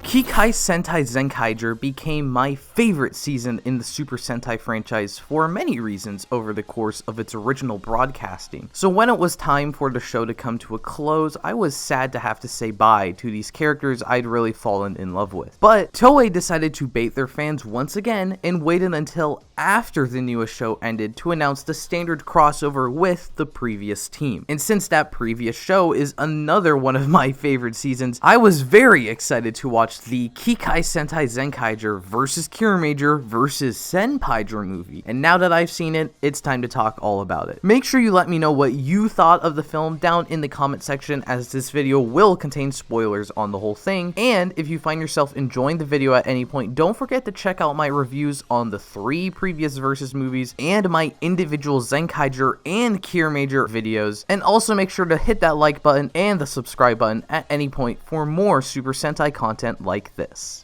Kikai Sentai Zenkaiger became my favorite season in the Super Sentai franchise for many reasons over the course of its original broadcasting. So when it was time for the show to come to a close, I was sad to have to say bye to these characters I'd really fallen in love with. But Toei decided to bait their fans once again and waited until after the newest show ended to announce the standard crossover with the previous team. And since that previous show is another one of my favorite seasons, I was very excited to watch the Kikai Sentai Zenkaiger vs Kiramager vs Senpaiger movie, and now that I've seen it, it's time to talk all about it. Make sure you let me know what you thought of the film down in the comment section, as this video will contain spoilers on the whole thing, and if you find yourself enjoying the video at any point, don't forget to check out my reviews on the 3 previous Versus movies and my individual Zenkaiger and Kiramager videos, and also make sure to hit that like button and the subscribe button at any point for more Super Sentai content like this.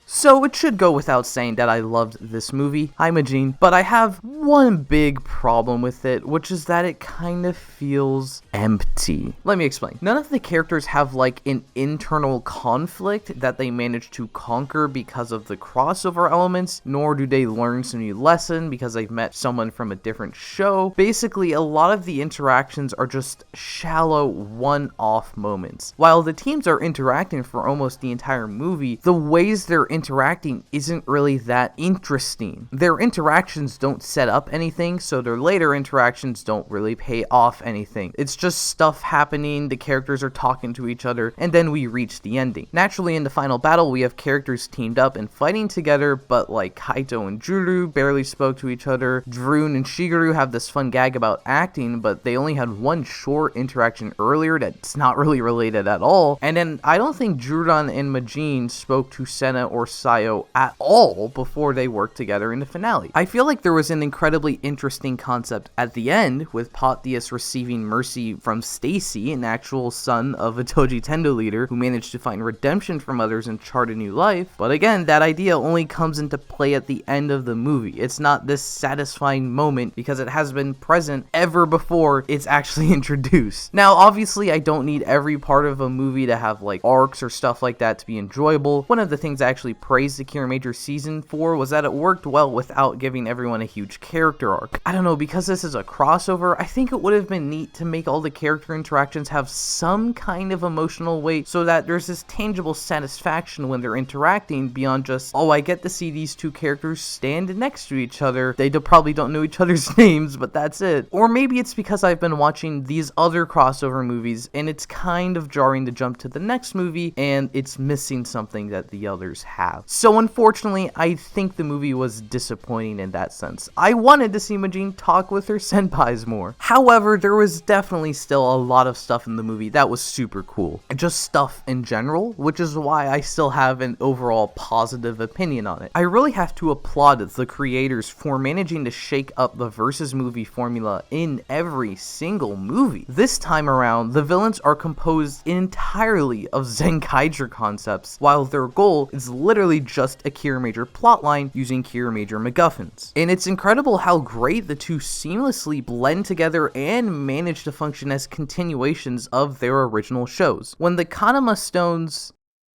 So it should go without saying that I loved this movie, hi Majin, but I have one big problem with it, which is that it kind of feels empty. Let me explain. None of the characters have like an internal conflict that they manage to conquer because of the crossover elements, nor do they learn some new lesson because they've met someone from a different show. Basically, a lot of the interactions are just shallow one-off moments. While the teams are interacting for almost the entire movie, the ways they're interacting isn't really that interesting. Their interactions don't set up anything, so their later interactions don't really pay off anything. It's just stuff happening, the characters are talking to each other, and then we reach the ending. Naturally, in the final battle, we have characters teamed up and fighting together, but like Kaito and Juru barely spoke to each other. Drune and Shigeru have this fun gag about acting, but they only had one short interaction earlier that's not really related at all. And then I don't think Juran and Majin spoke to Senna or Sayo at all before they worked together in the finale. I feel like there was an incredibly interesting concept at the end, with Pothius receiving mercy from Stacy, an actual son of a Toji Tendo leader who managed to find redemption from others and chart a new life. But again, that idea only comes into play at the end of the movie. It's not this satisfying moment because it has been present ever before it's actually introduced. Now, obviously, I don't need every part of a movie to have like arcs or stuff like that to be enjoyable. One of the things I actually praised the Kiramager season for was that it worked well without giving everyone a huge character arc. I don't know, because this is a crossover, I think it would have been neat to make all the character interactions have some kind of emotional weight so that there's this tangible satisfaction when they're interacting beyond just, oh, I get to see these two characters stand next to each other. They probably don't know each other's names, but that's it. Or maybe it's because I've been watching these other crossover movies and it's kind of jarring to jump to the next movie and it's missing something that the others have. So unfortunately, I think the movie was disappointing in that sense. I wanted to see Majin talk with her senpais more. However, there was definitely still a lot of stuff in the movie that was super cool. Just stuff in general, which is why I still have an overall positive opinion on it. I really have to applaud the creators for managing to shake up the Versus movie formula in every single movie. This time around, the villains are composed entirely of Zenkaiger concepts, while their goal is literally just a Kiramager plotline using Kiramager MacGuffins. And it's incredible how great the two seamlessly blend together and manage to function as continuations of their original shows. When the Kanama stones...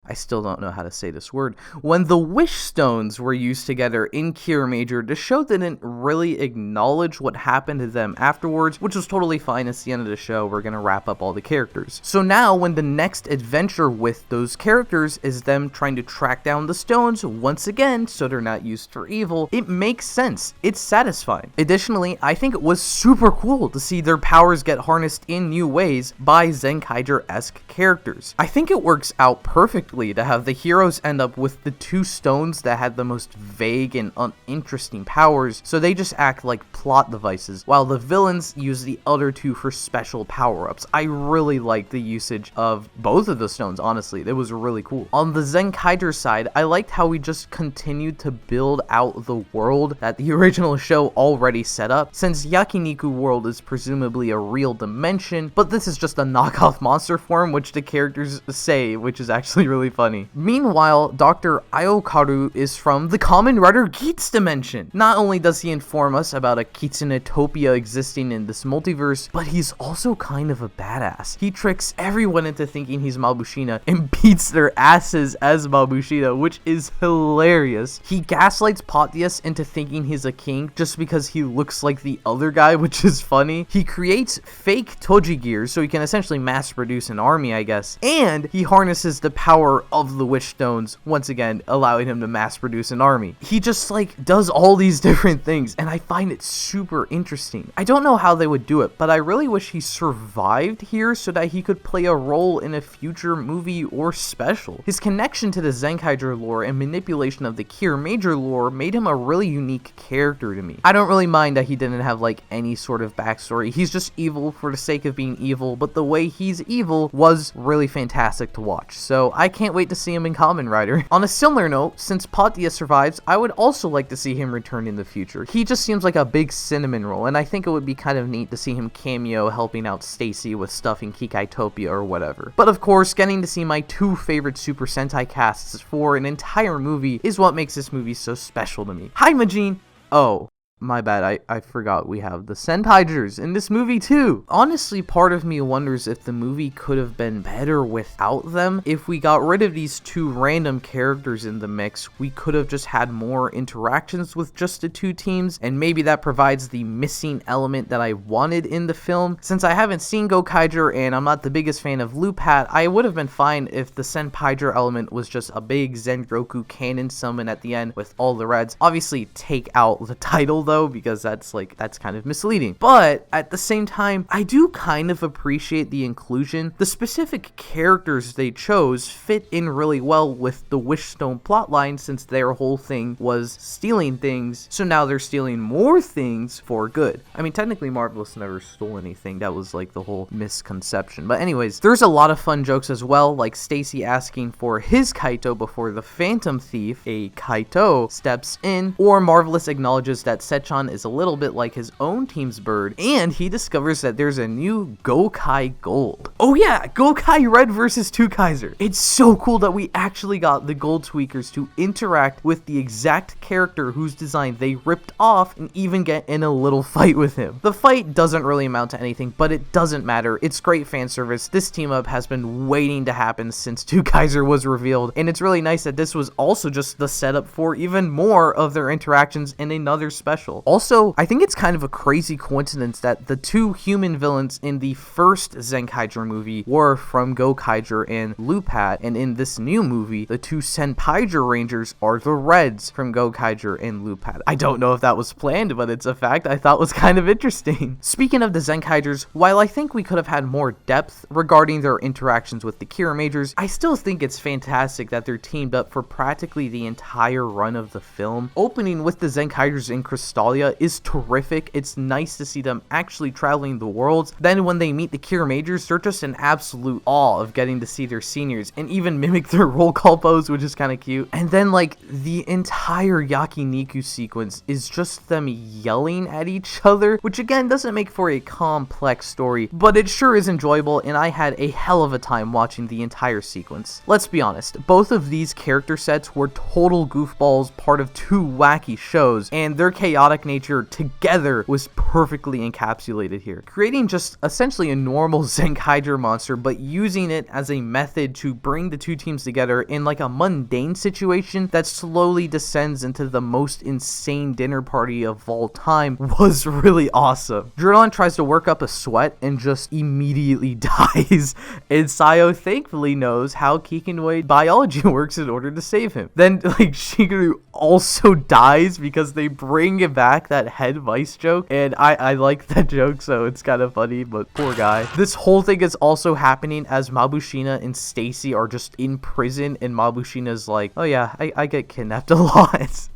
I still don't know how to say this word. When the Wish Stones were used together in Kiramager, the show didn't really acknowledge what happened to them afterwards, which was totally fine. It's the end of the show. We're gonna wrap up all the characters. So now, when the next adventure with those characters is them trying to track down the stones once again so they're not used for evil, it makes sense. It's satisfying. Additionally, I think it was super cool to see their powers get harnessed in new ways by Zenkaiger-esque characters. I think it works out perfectly to have the heroes end up with the two stones that had the most vague and uninteresting powers, so they just act like plot devices, while the villains use the other two for special power-ups. I really like the usage of both of the stones, honestly. It was really cool. On the Zenkaiger side, I liked how we just continued to build out the world that the original show already set up, since Yakiniku World is presumably a real dimension, but this is just a knockoff monster form, which the characters say, which is actually really really funny. Meanwhile, Dr. Aokaru is from the Kamen Rider Geats dimension. Not only does he inform us about a Kitsunetopia existing in this multiverse, but he's also kind of a badass. He tricks everyone into thinking he's Mabushina and beats their asses as Mabushina, which is hilarious. He gaslights Potius into thinking he's a king just because he looks like the other guy, which is funny. He creates fake Toji gears so he can essentially mass produce an army, I guess. And he harnesses the power of the Wish Stones, once again allowing him to mass produce an army. He just like does all these different things, and I find it super interesting. I don't know how they would do it, but I really wish he survived here so that he could play a role in a future movie or special. His connection to the Zenkaiger lore and manipulation of the Kiramager lore made him a really unique character to me. I don't really mind that he didn't have like any sort of backstory. He's just evil for the sake of being evil, but the way he's evil was really fantastic to watch. So I can't wait to see him in Kamen Rider. On a similar note, since Potia survives, I would also like to see him return in the future. He just seems like a big cinnamon roll, and I think it would be kind of neat to see him cameo helping out Stacy with stuff in Kikaitopia or whatever. But of course, getting to see my two favorite Super Sentai casts for an entire movie is what makes this movie so special to me. Hi, Majin! Oh, my bad, I forgot we have the Senpaigers in this movie too. Honestly, part of me wonders if the movie could have been better without them. If we got rid of these two random characters in the mix, we could have just had more interactions with just the two teams, and maybe that provides the missing element that I wanted in the film. Since I haven't seen Gokaiger and I'm not the biggest fan of Loophat, I would have been fine if the Senpaiger element was just a big Zenroku cannon summon at the end with all the reds. Obviously, take out the title though, because that's kind of misleading. But at the same time, I do kind of appreciate the inclusion. The specific characters they chose fit in really well with the Wishstone plotline, since their whole thing was stealing things, so now they're stealing more things for good. I mean, technically Marvelous never stole anything. That was like the whole misconception. But anyways, there's a lot of fun jokes as well, like Stacy asking for his Kaito before the Phantom Thief, a Kaito, steps in, or Marvelous acknowledges that Sechan is a little bit like his own team's bird, and he discovers that there's a new Gokai Gold. Oh yeah, Gokai Red versus Two Kaiser. It's so cool that we actually got the Gold Tweakers to interact with the exact character whose design they ripped off and even get in a little fight with him. The fight doesn't really amount to anything, but it doesn't matter. It's great fan service. This team up has been waiting to happen since Two Kaiser was revealed, and it's really nice that this was also just the setup for even more of their interactions in another special. Also, I think it's kind of a crazy coincidence that the two human villains in the first Zenkaiger movie were from Gokaiger and Loophat, and in this new movie, the two Senpaiger Rangers are the Reds from Gokaiger and Loophat. I don't know if that was planned, but it's a fact I thought was kind of interesting. Speaking of the Zenkaigers, while I think we could have had more depth regarding their interactions with the Kiramagers, I still think it's fantastic that they're teamed up for practically the entire run of the film. Opening with the Zenkaigers in Crystallia is terrific. It's nice to see them actually traveling the worlds. Then when they meet the Kiramagers, they're just in absolute awe of getting to see their seniors and even mimic their roll call pose, which is kind of cute. And then like the entire Yakiniku sequence is just them yelling at each other, which again doesn't make for a complex story, but it sure is enjoyable, and I had a hell of a time watching the entire sequence. Let's be honest, both of these character sets were total goofballs, part of two wacky shows, and their chaotic nature together was perfectly encapsulated here, creating just essentially a normal Zenkaiger monster, but using it as a method to bring the two teams together in like a mundane situation that slowly descends into the most insane dinner party of all time was really awesome. Driron tries to work up a sweat and just immediately dies, and Sayo thankfully knows how Kikinoid biology works in order to save him. Then like Shigeru also dies because they bring back that head vice joke, and I like that joke, so it's kind of funny, but poor guy. This whole thing is also happening as Mabushina and Stacy are just in prison, and Mabushina's like, oh yeah, I get kidnapped a lot.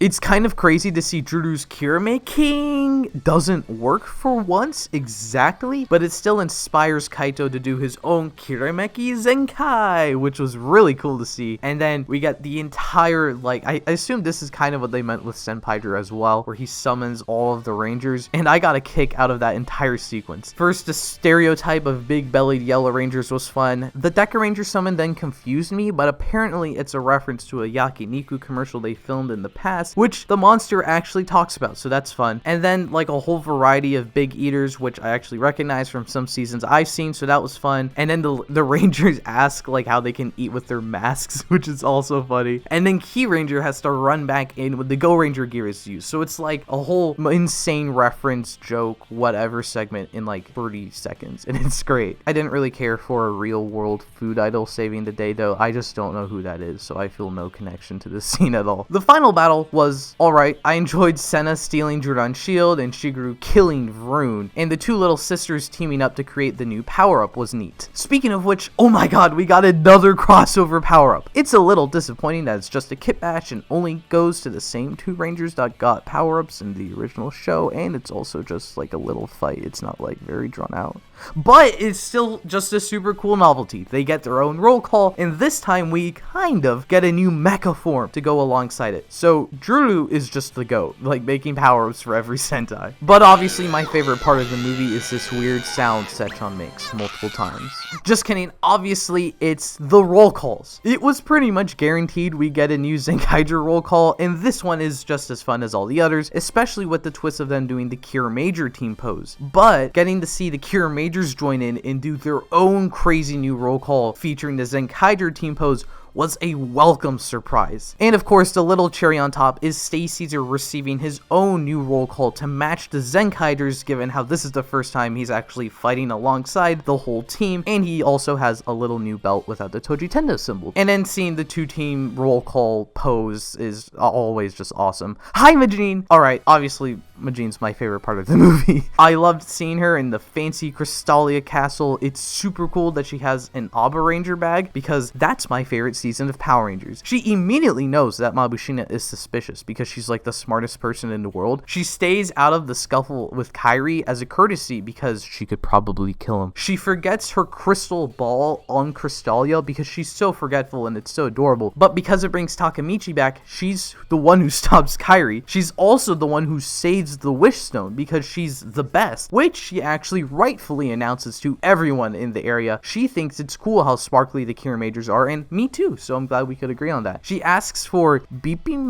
It's kind of crazy to see Juru's Kiramaking doesn't work for once exactly, but it still inspires Kaito to do his own Kirameki Zenkai, which was really cool to see. And then we get the entire, like, I assume this is kind of what they meant with Senpaiger as well, where he summons all of the Rangers. and I got a kick out of that entire sequence. First, the stereotype of big-bellied Yellow Rangers was fun. The Deca Ranger summon then confused me, but apparently it's a reference to a Yakiniku commercial they filmed in the past, which the monster actually talks about, so that's fun. And then like a whole variety of big eaters, which I actually recognize from some seasons I've seen, so that was fun. And then the Rangers ask like how they can eat with their masks, which is also funny. And then Key Ranger has to run back in with the Go Ranger gear is used, so it's like a whole insane reference, joke, whatever segment in like 30 seconds, and it's great. I didn't really care for a real world food idol saving the day though. I just don't know who that is, so I feel no connection to this scene at all. The final battle was alright. I enjoyed Senna stealing Jordan's shield and Shigeru killing Vroon, and the two little sisters teaming up to create the new power-up was neat. Speaking of which, oh my god, we got another crossover power-up. It's a little disappointing that it's just a kit bash and only goes to the same two Rangers that got power-ups in the original show, and it's also just like a little fight. It's not like very drawn out, but it's still just a super cool novelty. They get their own roll call, and this time we kind of get a new mecha form to go alongside it. So Drulu is just the GOAT, like making power-ups for every Sentai. But obviously my favorite part of the movie is this weird sound Sechon makes multiple times. Just kidding, obviously it's the roll calls. It was pretty much guaranteed we get a new Zenkaiger roll call, and this one is just as fun as all the others, especially with the twist of them doing the Kiramager team pose. But getting to see the Kiramagers join in and do their own crazy new roll call featuring the Zenkaiger team pose was a welcome surprise. And of course, the little cherry on top is Stay Caesar receiving his own new roll call to match the Zenkaigers, given how this is the first time he's actually fighting alongside the whole team, and he also has a little new belt without the Toji Tendo symbol. And then seeing the two-team roll call pose is always just awesome. Hi, Majin! Alright, obviously, Majin's my favorite part of the movie. I loved seeing her in the fancy Crystalia castle. It's super cool that she has an Aba Ranger bag, because that's my favorite season of Power Rangers. She immediately knows that Mabushina is suspicious because she's like the smartest person in the world. She stays out of the scuffle with Kairi as a courtesy because she could probably kill him. She forgets her crystal ball on Crystalia because she's so forgetful and it's so adorable. But because it brings Takamichi back, she's the one who stops Kairi. She's also the one who saves the Wish Stone because she's the best, which she actually rightfully announces to everyone in the area. She thinks it's cool how sparkly the Kiramagers are, and me too. So I'm glad we could agree on that. She asks for Beepy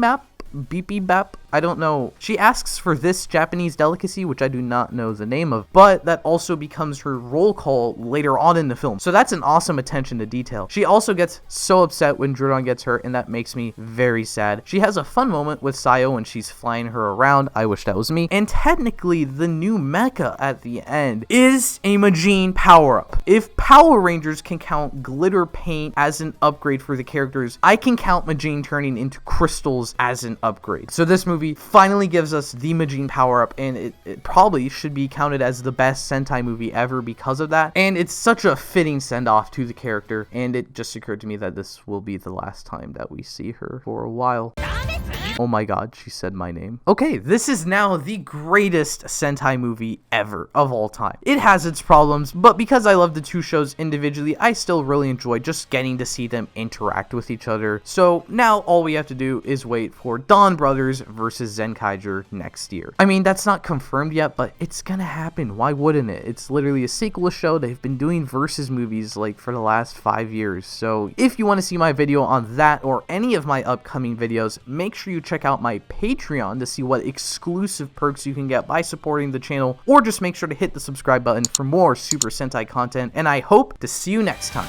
Bap. I don't know. She asks for this Japanese delicacy, which I do not know the name of, but that also becomes her roll call later on in the film. So that's an awesome attention to detail. She also gets so upset when Drudon gets hurt, and that makes me very sad. She has a fun moment with Sayo when she's flying her around. I wish that was me. And technically, the new mecha at the end is a Majin power-up. If Power Rangers can count glitter paint as an upgrade for the characters, I can count Majin turning into crystals as an upgrade. So this movie finally gives us the Majin power-up, and it probably should be counted as the best Sentai movie ever because of that. And it's such a fitting send-off to the character, and it just occurred to me that this will be the last time that we see her for a while. Oh my god, she said my name. Okay, this is now the greatest Sentai movie ever of all time. It has its problems, but because I love the two shows individually, I still really enjoy just getting to see them interact with each other. So now all we have to do is wait for donbrothers versus Zenkaiger next year. I mean, that's not confirmed yet, but it's gonna happen. Why wouldn't it? It's literally a sequel show. They've been doing versus movies like for the last 5 years. So if you want to see my video on that or any of my upcoming videos, make sure you check out my Patreon to see what exclusive perks you can get by supporting the channel, or just make sure to hit the subscribe button for more Super Sentai content, and I hope to see you next time.